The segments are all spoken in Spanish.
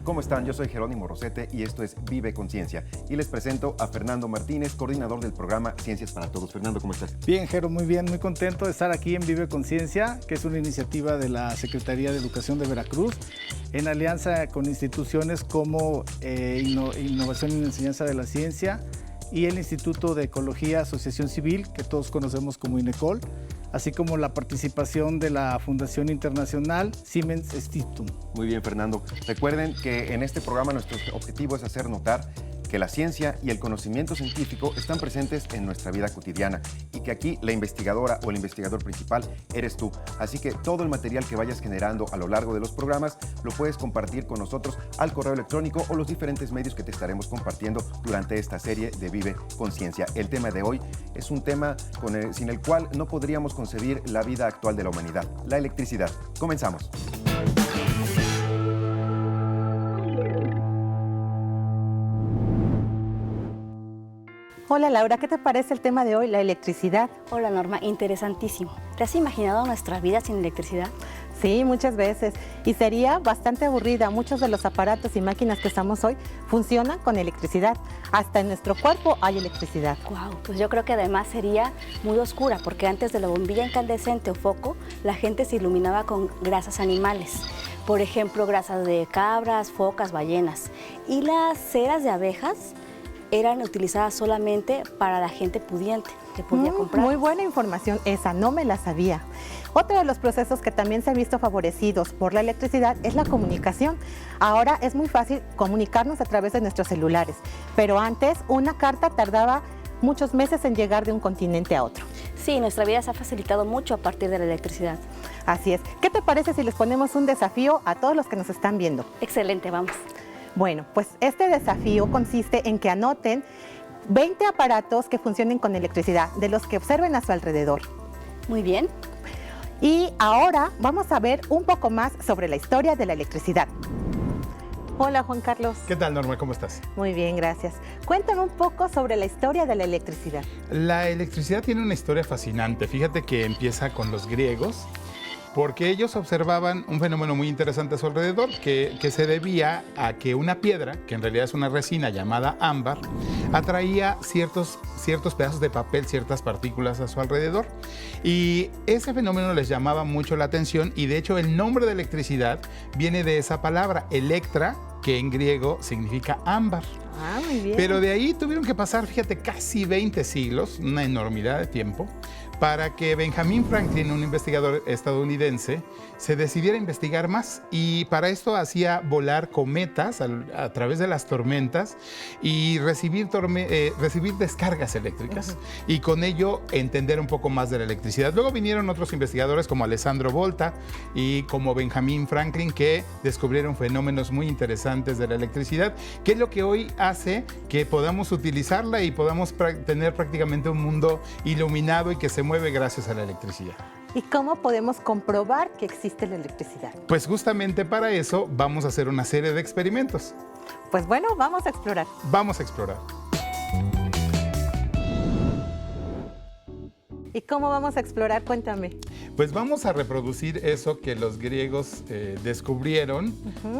¿Cómo están? Yo soy Jerónimo Rosete y esto es Vive Conciencia. Y les presento a Fernando Martínez, coordinador del programa Ciencias para Todos. Fernando, ¿cómo estás? Bien, Jero, muy bien, muy contento de estar aquí en Vive Conciencia, que es una iniciativa de la Secretaría de Educación de Veracruz, en alianza con instituciones como Innovación y Enseñanza de la Ciencia y el Instituto de Ecología Asociación Civil, que todos conocemos como INECOL, así como la participación de la Fundación Internacional Siemens Stiftung. Muy bien, Fernando. Recuerden que en este programa nuestro objetivo es hacer notar que la ciencia y el conocimiento científico están presentes en nuestra vida cotidiana y que aquí la investigadora o el investigador principal eres tú. Así que todo el material que vayas generando a lo largo de los programas lo puedes compartir con nosotros al correo electrónico o los diferentes medios que te estaremos compartiendo durante esta serie de Vive Conciencia. El tema de hoy es un tema sin el cual no podríamos concebir la vida actual de la humanidad, la electricidad. Comenzamos. Hola Laura, ¿qué te parece el tema de hoy, la electricidad? Hola Norma, interesantísimo. ¿Te has imaginado nuestra vida sin electricidad? Sí, muchas veces. Y sería bastante aburrida. Muchos de los aparatos y máquinas que usamos hoy funcionan con electricidad. Hasta en nuestro cuerpo hay electricidad. Wow, pues yo creo que además sería muy oscura, porque antes de la bombilla incandescente o foco, la gente se iluminaba con grasas animales. Por ejemplo, grasas de cabras, focas, ballenas. Y las ceras de abejas eran utilizadas solamente para la gente pudiente que podía comprar. Muy buena información esa, no me la sabía. Otro de los procesos que también se han visto favorecidos por la electricidad es la comunicación. Ahora es muy fácil comunicarnos a través de nuestros celulares, pero antes una carta tardaba muchos meses en llegar de un continente a otro. Sí, nuestra vida se ha facilitado mucho a partir de la electricidad. Así es. ¿Qué te parece si les ponemos un desafío a todos los que nos están viendo? Excelente, vamos. Bueno, pues este desafío consiste en que anoten 20 aparatos que funcionen con electricidad, de los que observen a su alrededor. Muy bien. Y ahora vamos a ver un poco más sobre la historia de la electricidad. Hola, Juan Carlos. ¿Qué tal, Norma? ¿Cómo estás? Muy bien, gracias. Cuéntame un poco sobre la historia de la electricidad. La electricidad tiene una historia fascinante. Fíjate que empieza con los griegos, porque ellos observaban un fenómeno muy interesante a su alrededor, que se debía a que una piedra, que en realidad es una resina llamada ámbar, atraía ciertos pedazos de papel, ciertas partículas a su alrededor. Y ese fenómeno les llamaba mucho la atención y de hecho el nombre de electricidad viene de esa palabra, electra, que en griego significa ámbar. Ah, muy bien. Pero de ahí tuvieron que pasar, fíjate, casi 20 siglos, una enormidad de tiempo, para que Benjamin Franklin, un investigador estadounidense, se decidiera a investigar más. Y para esto hacía volar cometas a través de las tormentas y recibir descargas eléctricas. Y con ello entender un poco más de la electricidad. Luego vinieron otros investigadores como Alessandro Volta y como Benjamin Franklin, que descubrieron fenómenos muy interesantes de la electricidad, que es lo que hoy hace que podamos utilizarla y podamos tener prácticamente un mundo iluminado y que se mueve gracias a la electricidad. ¿Y cómo podemos comprobar que existe la electricidad? Pues justamente para eso vamos a hacer una serie de experimentos. Pues bueno, vamos a explorar. Vamos a explorar. ¿Y cómo vamos a explorar? Cuéntame. Pues vamos a reproducir eso que los griegos descubrieron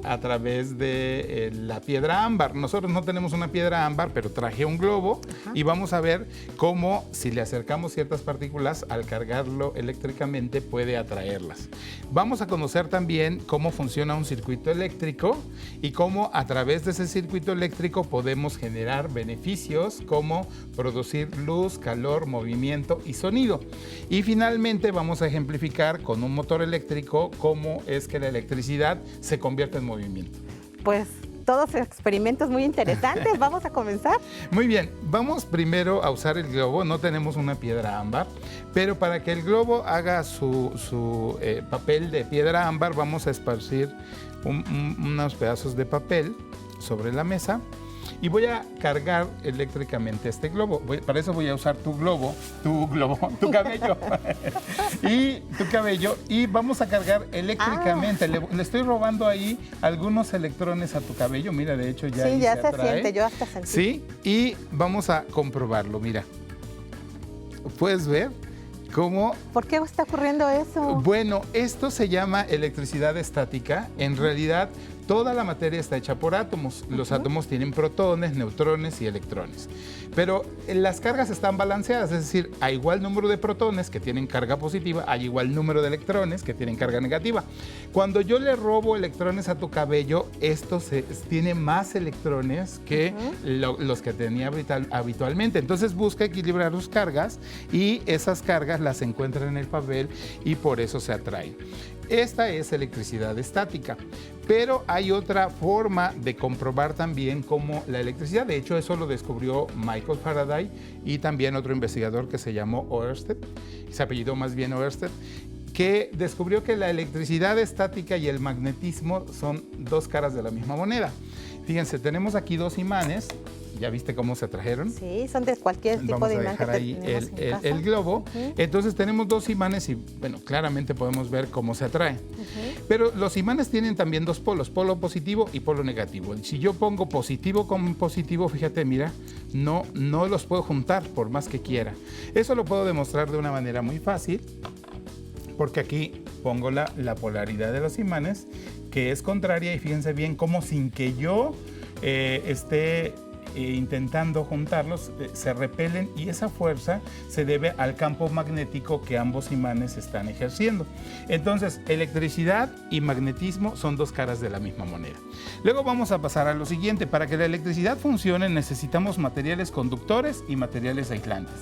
a través de la piedra ámbar. Nosotros no tenemos una piedra ámbar, pero traje un globo y vamos a ver cómo, si le acercamos ciertas partículas, al cargarlo eléctricamente puede atraerlas. Vamos a conocer también cómo funciona un circuito eléctrico y cómo a través de ese circuito eléctrico podemos generar beneficios como producir luz, calor, movimiento y sonido. Y finalmente vamos a ejemplificar con un motor eléctrico cómo es que la electricidad se convierte en movimiento. Pues todos experimentos muy interesantes. ¿Vamos a comenzar? Muy bien, vamos primero a usar el globo. No tenemos una piedra ámbar, pero para que el globo haga su papel de piedra ámbar, vamos a esparcir unos pedazos de papel sobre la mesa. Y voy a cargar eléctricamente este globo. Para eso voy a usar tu cabello. Tu cabello. Y vamos a cargar eléctricamente. Le estoy robando ahí algunos electrones a tu cabello. Mira, de hecho ya sí, ya se atrae. siente, yo hasta sentí. Sí, y vamos a comprobarlo. Mira, ¿puedes ver cómo? ¿Por qué está ocurriendo eso? Bueno, esto se llama electricidad estática. En realidad, Toda la materia está hecha por átomos. Los átomos tienen protones, neutrones y electrones. Pero las cargas están balanceadas, es decir, a igual número de protones que tienen carga positiva, hay igual número de electrones que tienen carga negativa. Cuando yo le robo electrones a tu cabello, esto tiene más electrones que los que tenía habitualmente. Entonces busca equilibrar sus cargas y esas cargas las encuentra en el papel y por eso se atraen. Esta es electricidad estática, pero hay otra forma de comprobar también cómo la electricidad, de hecho eso lo descubrió Michael Faraday y también otro investigador que se llamó Ørsted, se apellidó más bien Ørsted, que descubrió que la electricidad estática y el magnetismo son dos caras de la misma moneda. Fíjense, tenemos aquí dos imanes. ¿Ya viste cómo se atrajeron? Sí, son de cualquier tipo de imán que ahí el globo. Entonces tenemos dos imanes y, bueno, claramente podemos ver cómo se atraen. Pero los imanes tienen también dos polos, polo positivo y polo negativo. Si yo pongo positivo con positivo, fíjate, mira, no los puedo juntar por más que quiera. Eso lo puedo demostrar de una manera muy fácil, porque aquí pongo la polaridad de los imanes, que es contraria, y fíjense bien cómo sin que yo esté intentando juntarlos, se repelen, y esa fuerza se debe al campo magnético que ambos imanes están ejerciendo. Entonces, electricidad y magnetismo son dos caras de la misma moneda. Luego vamos a pasar a lo siguiente. Para que la electricidad funcione necesitamos materiales conductores y materiales aislantes.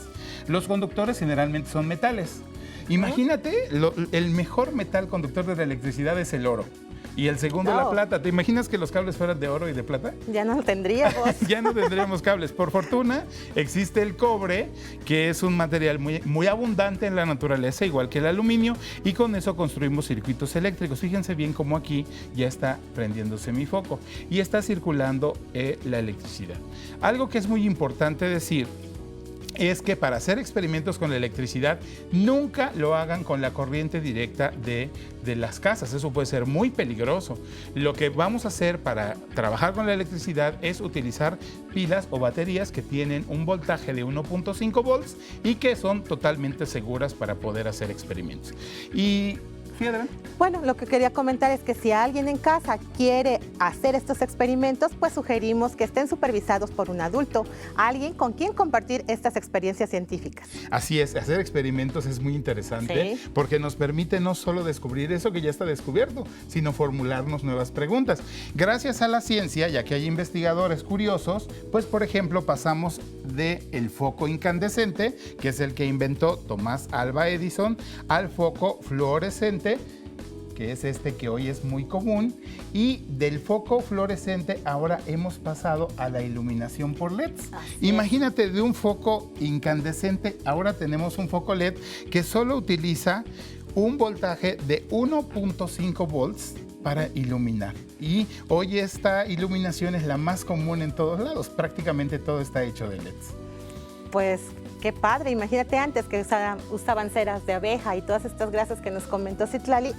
Los conductores generalmente son metales. Imagínate, el mejor metal conductor de la electricidad es el oro. Y el segundo, la plata. ¿Te imaginas que los cables fueran de oro y de plata? Ya no lo tendríamos. Ya no tendríamos cables. Por fortuna, existe el cobre, que es un material muy abundante en la naturaleza, igual que el aluminio, y con eso construimos circuitos eléctricos. Fíjense bien cómo aquí ya está prendiéndose mi foco y está circulando la electricidad. Algo que es muy importante decir es que para hacer experimentos con la electricidad nunca lo hagan con la corriente directa de las casas. Eso puede ser muy peligroso. Lo que vamos a hacer para trabajar con la electricidad es utilizar pilas o baterías que tienen un voltaje de 1.5 volts y que son totalmente seguras para poder hacer experimentos. Y bueno, lo que quería comentar es que si alguien en casa quiere hacer estos experimentos, pues sugerimos que estén supervisados por un adulto, alguien con quien compartir estas experiencias científicas. Así es, hacer experimentos es muy interesante, porque nos permite no solo descubrir eso que ya está descubierto, sino formularnos nuevas preguntas. Gracias a la ciencia, ya que hay investigadores curiosos, pues por ejemplo pasamos del foco incandescente, que es el que inventó Tomás Alva Edison, al foco fluorescente, que es este que hoy es muy común, y del foco fluorescente ahora hemos pasado a la iluminación por LEDs. Imagínate, de un foco incandescente ahora tenemos un foco LED que solo utiliza un voltaje de 1.5 volts para iluminar. Y hoy esta iluminación es la más común en todos lados. Prácticamente todo está hecho de LEDs. Pues qué padre, imagínate antes que usaban ceras de abeja y todas estas grasas que nos comentó Citlali.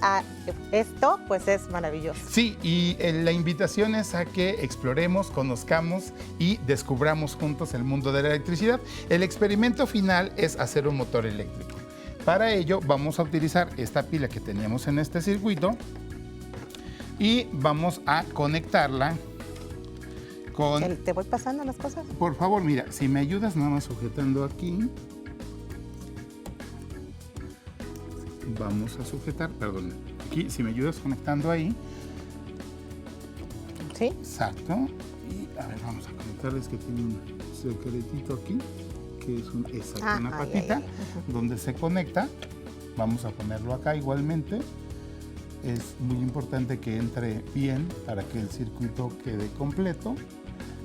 Esto pues es maravilloso. Sí, y la invitación es a que exploremos, conozcamos y descubramos juntos el mundo de la electricidad. El experimento final es hacer un motor eléctrico. Para ello vamos a utilizar esta pila que teníamos en este circuito y vamos a conectarla con... ¿Te voy pasando las cosas? Por favor, mira, si me ayudas nada más sujetando aquí. Vamos a sujetar, perdón, aquí, si me ayudas conectando ahí. Sí. Exacto. Y a ver, vamos a conectarles que tiene un secretito aquí, que es una patita donde se conecta. Vamos a ponerlo acá igualmente. Es muy importante que entre bien para que el circuito quede completo.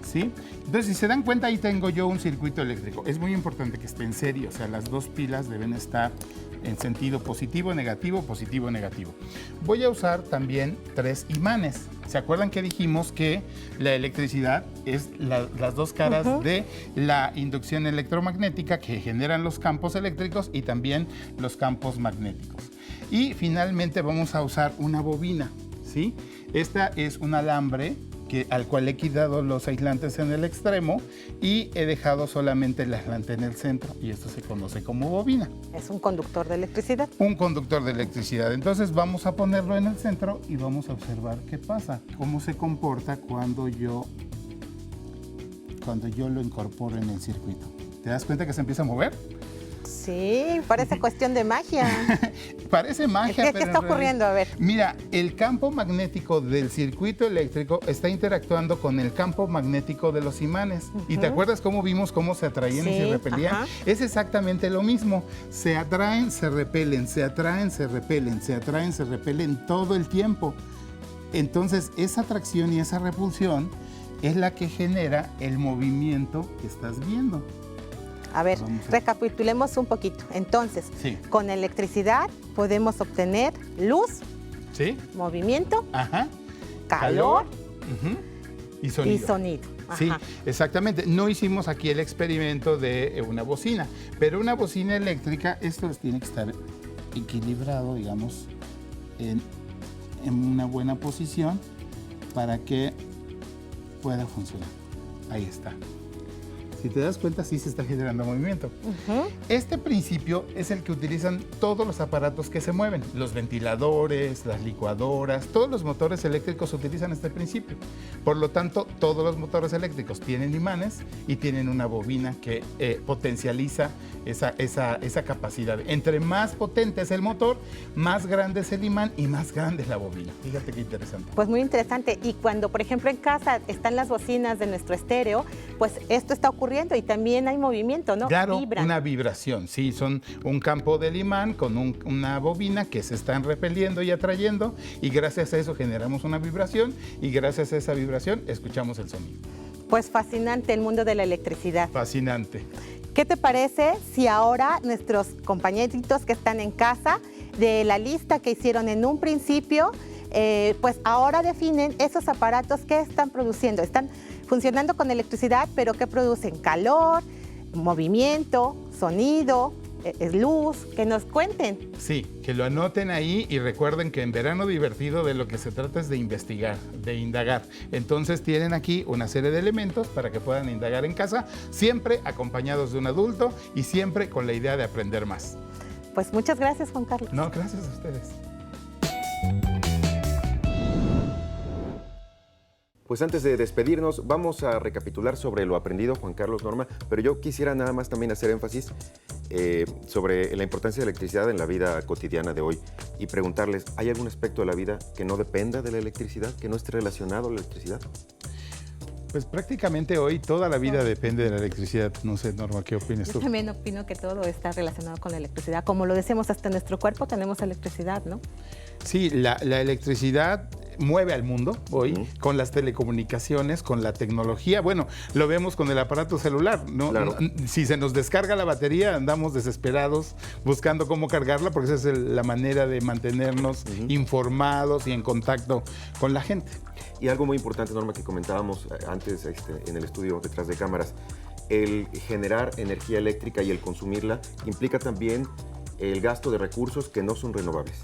¿Sí? Entonces, si se dan cuenta, ahí tengo yo un circuito eléctrico. Es muy importante que esté en serie, o sea, las dos pilas deben estar en sentido positivo, negativo, positivo, negativo. Voy a usar también 3 imanes. ¿Se acuerdan que dijimos que la electricidad es las dos caras de la inducción electromagnética que generan los campos eléctricos y también los campos magnéticos? Y finalmente vamos a usar una bobina, ¿sí? Esta es un alambre al cual he quitado los aislantes en el extremo y he dejado solamente el aislante en el centro, y esto se conoce como bobina. Es un conductor de electricidad. Un conductor de electricidad. Entonces vamos a ponerlo en el centro y vamos a observar qué pasa, cómo se comporta cuando yo lo incorporo en el circuito. ¿Te das cuenta que se empieza a mover? Sí, parece cuestión de magia. Parece magia, ¿Qué está ocurriendo? A ver. Mira, el campo magnético del circuito eléctrico está interactuando con el campo magnético de los imanes. ¿Y te acuerdas cómo vimos cómo se atraían y se repelían? Ajá. Es exactamente lo mismo. Se atraen, se repelen, se atraen, se repelen, se atraen, se repelen todo el tiempo. Entonces, esa atracción y esa repulsión es la que genera el movimiento que estás viendo. A ver, recapitulemos un poquito. Entonces, Sí. con electricidad podemos obtener luz, ¿Sí? movimiento, Ajá. calor Ujú. Y sonido. y sonido. Sí, Ajá. exactamente. No hicimos aquí el experimento de una bocina, pero una bocina eléctrica, esto tiene que estar equilibrado, digamos, en una buena posición para que pueda funcionar. Ahí está. Si te das cuenta, sí se está generando movimiento. Este principio es el que utilizan todos los aparatos que se mueven. Los ventiladores, las licuadoras, todos los motores eléctricos utilizan este principio. Por lo tanto, todos los motores eléctricos tienen imanes y tienen una bobina que potencializa esa capacidad. Entre más potente es el motor, más grande es el imán y más grande es la bobina. Fíjate qué interesante. Pues muy interesante. Y cuando, por ejemplo, en casa están las bocinas de nuestro estéreo, pues esto está ocurriendo y también hay movimiento, ¿no? Claro, Vibran. una vibración, sí, son un campo del imán con una bobina que se están repeliendo y atrayendo, y gracias a eso generamos una vibración, y gracias a esa vibración escuchamos el sonido. Pues fascinante el mundo de la electricidad. Fascinante. ¿Qué te parece si ahora nuestros compañeritos que están en casa, de la lista que hicieron en un principio, pues ahora definen esos aparatos que están produciendo? Están funcionando con electricidad, pero que producen calor, movimiento, sonido, luz, que nos cuenten. Sí, que lo anoten ahí y recuerden que en Verano Divertido de lo que se trata es de investigar, de indagar. Entonces tienen aquí una serie de elementos para que puedan indagar en casa, siempre acompañados de un adulto y siempre con la idea de aprender más. Pues muchas gracias, Juan Carlos. No, gracias a ustedes. Pues antes de despedirnos, vamos a recapitular sobre lo aprendido, Juan Carlos, Norma, pero yo quisiera nada más también hacer énfasis sobre la importancia de la electricidad en la vida cotidiana de hoy y preguntarles, ¿hay algún aspecto de la vida que no dependa de la electricidad, que no esté relacionado a la electricidad? Pues prácticamente hoy toda la vida depende de la electricidad. No sé, Norma, ¿qué opinas Yo tú? también opino que todo está relacionado con la electricidad. Como lo decíamos, hasta en nuestro cuerpo tenemos electricidad, ¿no? Sí, la electricidad mueve al mundo hoy con las telecomunicaciones, con la tecnología. Bueno, lo vemos con el aparato celular, ¿no? Claro. Si se nos descarga la batería, andamos desesperados buscando cómo cargarla, porque esa es la manera de mantenernos informados y en contacto con la gente. Y algo muy importante, Norma, que comentábamos antes en el estudio detrás de cámaras, el generar energía eléctrica y el consumirla implica también el gasto de recursos que no son renovables.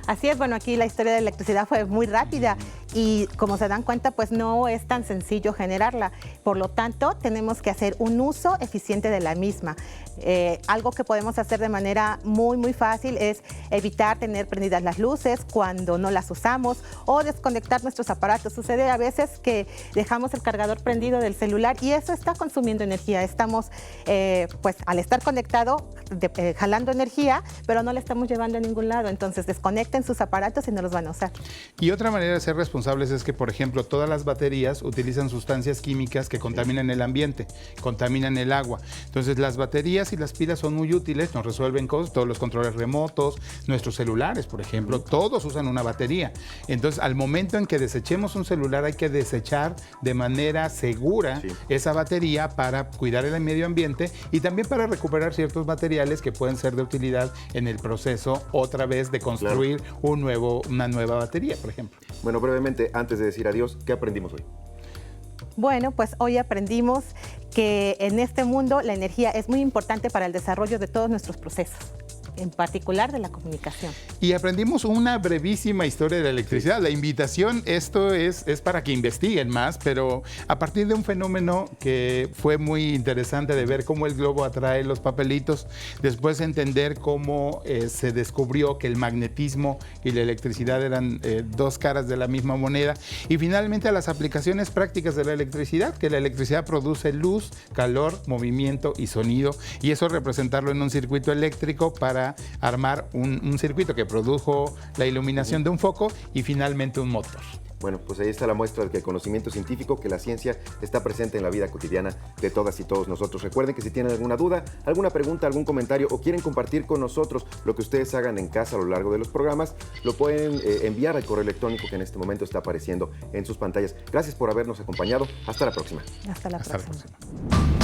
Así es, bueno, aquí la historia de la electricidad fue muy rápida y como se dan cuenta, pues no es tan sencillo generarla. Por lo tanto, tenemos que hacer un uso eficiente de la misma. Algo que podemos hacer de manera muy fácil es evitar tener prendidas las luces cuando no las usamos o desconectar nuestros aparatos. Sucede a veces que dejamos el cargador prendido del celular y eso está consumiendo energía. Estamos, pues al estar conectado, jalando energía, pero no la estamos llevando a ningún lado. Entonces, desconecten sus aparatos y no los van a usar. Y otra manera de ser responsables es que, por ejemplo, todas las baterías utilizan sustancias químicas que contaminan el ambiente, contaminan el agua. Entonces, las baterías y las pilas son muy útiles, nos resuelven cosas, todos los controles remotos, nuestros celulares, por ejemplo, todos usan una batería. Entonces, al momento en que desechemos un celular, hay que desechar de manera segura esa batería para cuidar el medio ambiente y también para recuperar ciertos materiales que pueden ser de utilidad en el proceso otra vez de construir una nueva batería, por ejemplo. Bueno, brevemente, antes de decir adiós, ¿qué aprendimos hoy? Bueno, pues hoy aprendimos que en este mundo la energía es muy importante para el desarrollo de todos nuestros procesos, en particular de la comunicación. Y aprendimos una brevísima historia de la electricidad. La invitación, esto es para que investiguen más, pero a partir de un fenómeno que fue muy interesante de ver cómo el globo atrae los papelitos, después entender cómo se descubrió que el magnetismo y la electricidad eran dos caras de la misma moneda, y finalmente a las aplicaciones prácticas de la electricidad, que la electricidad produce luz, calor, movimiento y sonido, y eso representarlo en un circuito eléctrico para armar un circuito que produjo la iluminación de un foco y finalmente un motor. Bueno, pues ahí está la muestra de que el conocimiento científico, que la ciencia está presente en la vida cotidiana de todas y todos nosotros. Recuerden que si tienen alguna duda, alguna pregunta, algún comentario o quieren compartir con nosotros lo que ustedes hagan en casa a lo largo de los programas, lo pueden enviar al correo electrónico que en este momento está apareciendo en sus pantallas. Gracias por habernos acompañado. Hasta la próxima. Hasta la próxima. próxima.